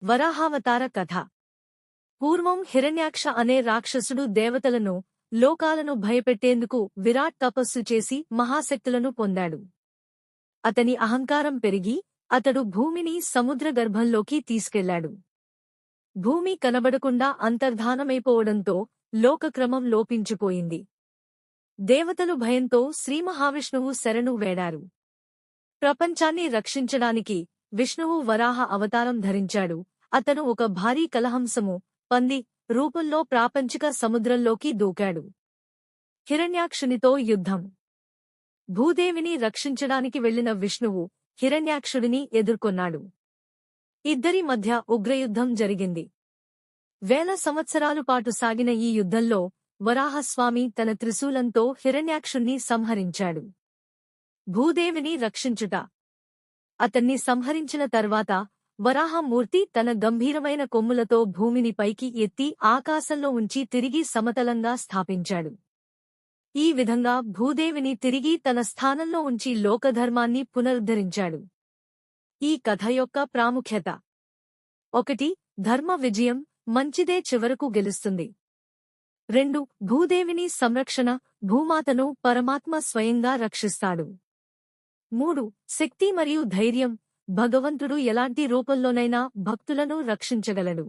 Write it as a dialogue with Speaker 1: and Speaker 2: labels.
Speaker 1: వరాహావతార కథ. పూర్వం హిరణ్యాక్ష అనే రాక్షసుడు దేవతలను, లోకాలను భయపెట్టేందుకు విరాట్ తపస్సు చేసి మహాశక్తులను పొందాడు. అతని అహంకారం పెరిగి అతడు భూమిని సముద్రగర్భంలోకి తీసుకెళ్లాడు. భూమి కనబడకుండా అంతర్ధానమైపోవడంతో లోకక్రమం లోపించిపోయింది. దేవతలు భయంతో శ్రీమహావిష్ణువు శరణు వేడారు. ప్రపంచాన్ని రక్షించడానికి విష్ణువు వరాహ అవతారం ధరించాడు. అతను ఒక భారీ కలహంసము, పంది రూపంలో ప్రాపంచిక సముద్రంలోకి దూకాడు. హిరణ్యాక్షునితో యుద్ధం. భూదేవిని రక్షించడానికి వెళ్లిన విష్ణువు హిరణ్యాక్షుడిని ఎదుర్కొన్నాడు. ఇద్దరి మధ్య ఉగ్రయుద్ధం జరిగింది. వేల సంవత్సరాలు పాటు సాగిన ఈ యుద్ధంలో వరాహస్వామి తన త్రిశూలంతో హిరణ్యాక్షుణ్ణి సంహరించాడు. భూదేవిని రక్షించుట. అతన్ని సంహరించిన తర్వాత వరాహమూర్తి తన గంభీరమైన కొమ్ములతో భూమిని పైకి ఎత్తి ఆకాశంలో ఉంచి తిరిగి సమతలంగా స్థాపించాడు. ఈ విధంగా భూదేవిని తిరిగి తన స్థానంలో ఉంచి లోకధర్మాన్ని పునరుద్ధరించాడు. ఈ కథ యొక్క ప్రాముఖ్యత: 1. ధర్మ విజయం, మంచిదే చివరకు గెలుస్తుంది. 2. భూదేవిని సంరక్షణ, భూమాతను పరమాత్మ స్వయంగా రక్షిస్తాడు. 3. శక్తి మరియు ధైర్యం, భగవంతుడు ఎలాంటి రూపంలోనైనా భక్తులను రక్షించగలడు.